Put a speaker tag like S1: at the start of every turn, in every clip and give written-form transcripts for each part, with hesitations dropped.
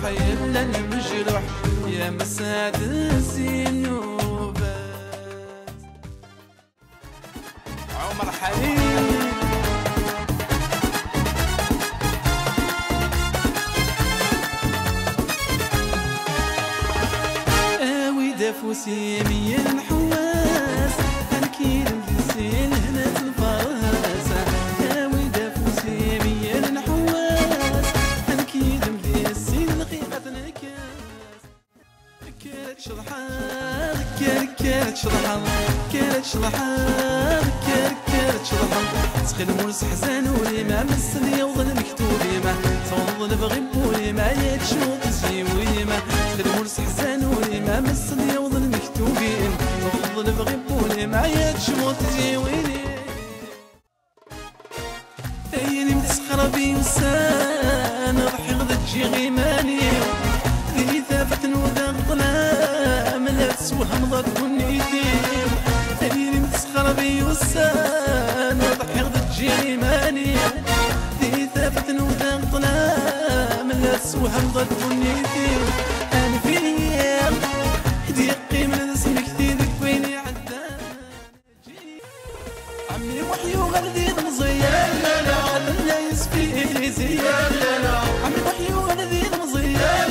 S1: يلا المجروح يا مساد الزينوبات. عمر حليم دافوسي مية الحواس هنكيل الزين هنا في الفراسة. هاوي دافوسي مية الحواس هنكيل الزين لقيقة الكاس. كالك شرحان كالك شرحان كالك شرحان كالك شرحان. تسخيل مورس حزان ولي ما مسل يوضل مكتوبي ما صوض البغيب ولي ما يتشوط زيوي ما. تسخيل مورس حزان ولي ما مسل يوضل مكتوبين صوض البغيب ولي ما يتشوط زيوي. تايني متسخر بي وسان ضحي غدا تجي غيماني ذي ثابت وذا ظلام لا تسوهم ضد ونيتيم. تايني متسخر بي وسان ضحي غدا تجي غيماني ذي ثابت وذا ظلام لا تسوهم ضد ونيتيم. انا في ايام ديقي من اسمك تيدك ويني عدان عمي وحيو غردي مزيان لا يسفي لي زيان عمي وحيو غردي مزيان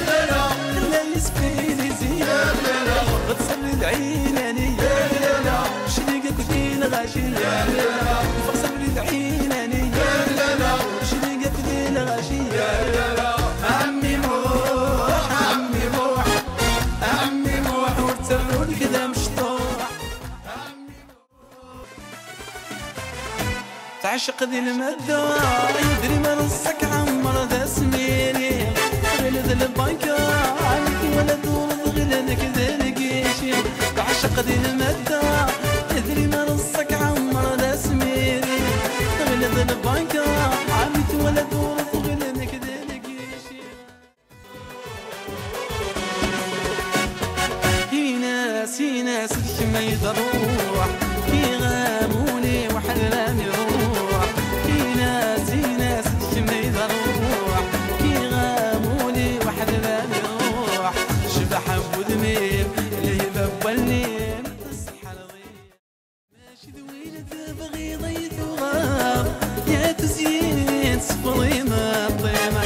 S1: لا يسفي لي زيان. غتصلي العيناني شريقة كدين غاشية فغصبلي العيناني شريقة كدين غاشية. عمي موح عمي موح عمي موح وتسرون كذا مشطوح. تعشق ذي المدة يدري ما نصك عمر ذا سميري غير ذا البنكة عمك ولا دور غير كذا لقيشي. تعشق ذي المدة يدري ما نصك عمر ذا سميري غير ذا البنكة عمك ولا دور غير كذا لقيشي. في ناس ما يدروح يغاموني وحلامي روح. في ناس ما يدروح يغاموني وحلامي روح. شبح ودميم اللي بولني تصحى الغيب ماشي ذوينة تبغي ضيث وغاب يا تزيين صفري ما طيمة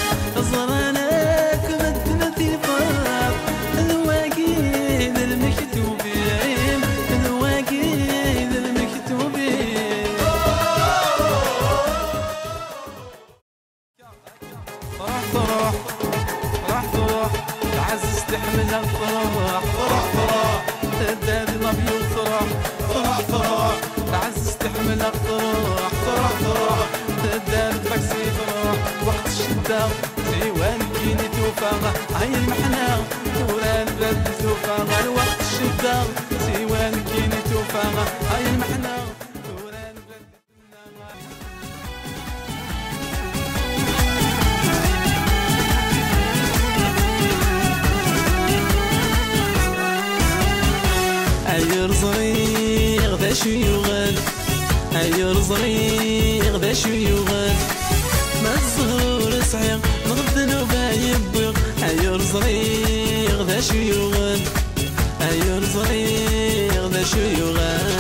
S1: زراناك مدنا في فراب الواقيد المكتوبين الواقيد المكتوبين. راح تعزز تحملها تروح تدادي لابيو تروح تعزز تحملها تروح تدادي تاكسي تروح. وقت الشدة زيوان كيني توفاغ هاي المحنة ورا البلاد توفاغ. وقت الشدة زيوان كيني توفاغ هاي المحنة ورا البلاد. أير صغير ذا شو يغل أير صغير ذا شو يغل ما الزهور صعيغ نغض نوبا يبغ. أير صغير ذا شو يغل أير صغير ذا شو يغل